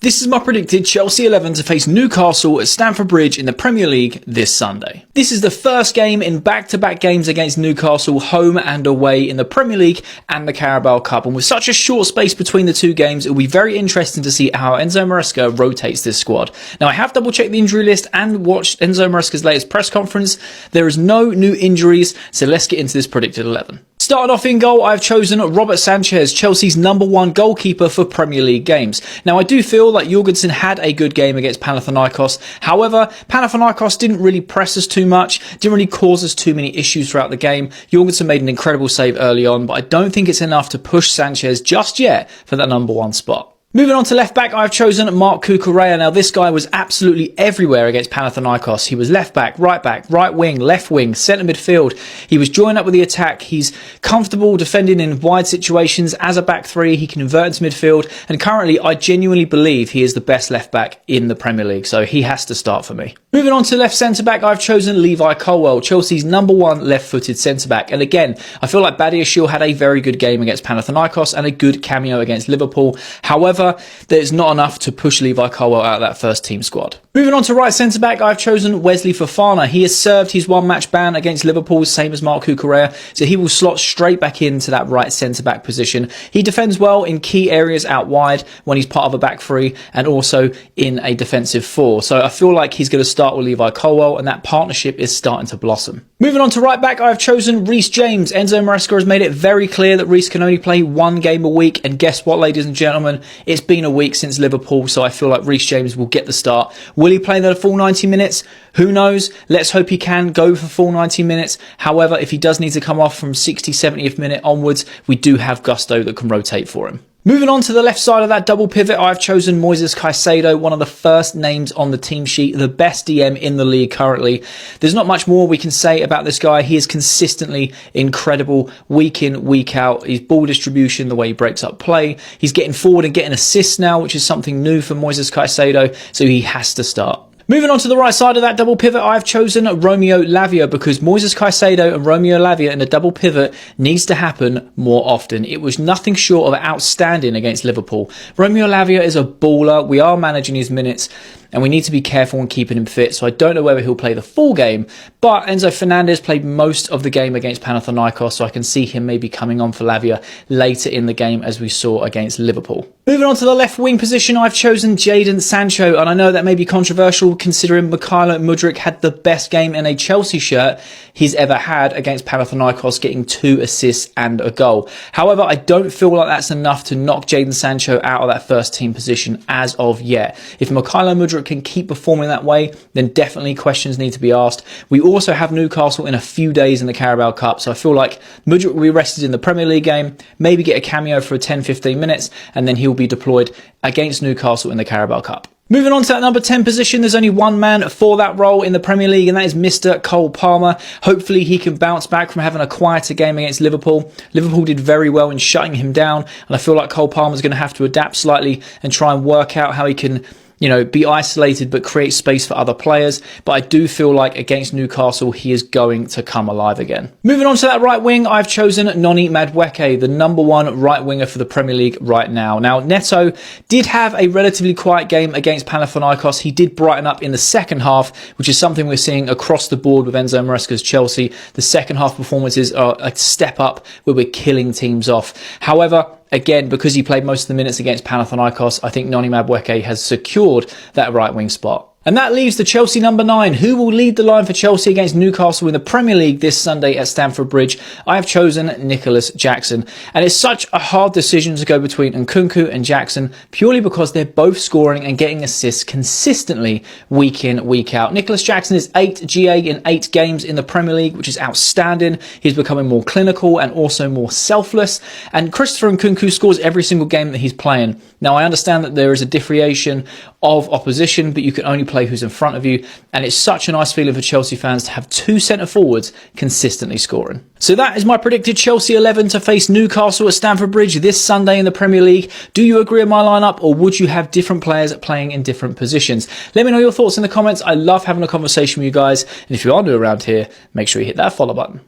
This is my predicted Chelsea 11 to face Newcastle at Stamford Bridge in the Premier League this Sunday. This is the first game in back-to-back games against Newcastle, home and away in the Premier League and the Carabao Cup. And with such a short space between the two games, it will be very interesting to see how ENZO MARESCA rotates this squad. Now, I have double-checked the injury list and watched ENZO MARESCA's latest press conference. There is no new injuries, so let's get into this predicted 11. Starting off in goal, I've chosen Robert Sanchez, Chelsea's #1 goalkeeper for Premier League games. Now, I do feel like Jorgensen had a good game against Panathinaikos. However, Panathinaikos didn't really press us too much, didn't really cause us too many issues throughout the game. Jorgensen made an incredible save early on, but I don't think it's enough to push Sanchez just yet for that #1 spot. Moving on to left back, I've chosen Marc Cucurella. Now, this guy was absolutely everywhere against Panathinaikos. He was left back, right wing, left wing, centre midfield. He was joined up with the attack. He's comfortable defending in wide situations as a back three. He can invert into midfield. And currently, I genuinely believe he is the best left back in the Premier League. So he has to start for me. Moving on to left centre back, I've chosen Levi Colwill, Chelsea's #1 left-footed centre back. And again, I feel like Badiashile had a very good game against Panathinaikos and a good cameo against Liverpool. However, there's not enough to push Levi Colwill out of that first team squad. Moving on to right centre-back, I've chosen Wesley Fofana. He has served his one-match ban against Liverpool, same as Marc Cucurella, so he will slot straight back into that right centre-back position. He defends well in key areas out wide when he's part of a back three and also in a defensive four. So I feel like he's going to start with Levi Colwill, and that partnership is starting to blossom. Moving on to right back, I've chosen Reece James. ENZO MARESCA has made it very clear that Reece can only play one game a week, and guess what, ladies and gentlemen? It's been a week since Liverpool, so I feel like Reece James will get the start. Will he play the full 90 minutes? Who knows? Let's hope he can go for full 90 minutes. However, if he does need to come off from 60, 70th minute onwards, we do have Gusto that can rotate for him. Moving on to the left side of that double pivot, I've chosen Moises Caicedo, one of the first names on the team sheet, the best DM in the league currently. There's not much more we can say about this guy. He is consistently incredible week in, week out. His ball distribution, the way he breaks up play. He's getting forward and getting assists now, which is something new for Moises Caicedo, so he has to start. Moving on to the right side of that double pivot, I've chosen Romeo Lavia because Moises Caicedo and Romeo Lavia in a double pivot needs to happen more often. It was nothing short of outstanding against Liverpool. Romeo Lavia is a baller. We are managing his minutes and we need to be careful in keeping him fit. So I don't know whether he'll play the full game, but Enzo Fernandez played most of the game against Panathinaikos, so I can see him maybe coming on for Lavia later in the game as we saw against Liverpool. Moving on to the left wing position, I've chosen Jadon Sancho, and I know that may be controversial considering Mykhailo Mudryk had the best game in a Chelsea shirt he's ever had against Panathinaikos, getting 2 assists and a goal. However, I don't feel like that's enough to knock Jadon Sancho out of that first team position as of yet. If Mykhailo Mudryk can keep performing that way, then definitely questions need to be asked. We also have Newcastle in a few days in the Carabao Cup, so I feel like Mudryk will be rested in the Premier League game, maybe get a cameo for 10-15 minutes, and then he'll be deployed against Newcastle in the Carabao Cup. Moving on to that number 10 position, there's only one man for that role in the Premier League, and that is Mr. Cole Palmer. Hopefully he can bounce back from having a quieter game against Liverpool. Liverpool did very well in shutting him down, and I feel like Cole Palmer's going to have to adapt slightly and try and work out how he can, be isolated but create space for other players. But I do feel like against Newcastle, he is going to come alive again. Moving on to that right wing, I've chosen Noni Madueke, the #1 right winger for the Premier League right now. Now, Neto did have a relatively quiet game against Panathinaikos. He did brighten up in the second half, which is something we're seeing across the board with Enzo Maresca's Chelsea. The second half performances are a step up where we're killing teams off. However, again, because he played most of the minutes against Panathinaikos, I think Noni Madueke has secured that right wing spot. And that leaves the Chelsea #9. Who will lead the line for Chelsea against Newcastle in the Premier League this Sunday at Stamford Bridge? I have chosen Nicholas Jackson. And it's such a hard decision to go between Nkunku and Jackson purely because they're both scoring and getting assists consistently week in, week out. Nicholas Jackson is 8 GA in 8 games in the Premier League, which is outstanding. He's becoming more clinical and also more selfless. And Christopher Nkunku scores every single game that he's playing. Now, I understand that there is a differentiation of opposition, but you can only play who's in front of you, and it's such a nice feeling for Chelsea fans to have 2 centre forwards consistently scoring. So that is my predicted Chelsea 11 to face Newcastle at Stamford Bridge this Sunday in the Premier League. Do you agree with my lineup, or would you have different players playing in different positions? Let me know your thoughts in the comments. I love having a conversation with you guys, and if you are new around here, make sure you hit that follow button.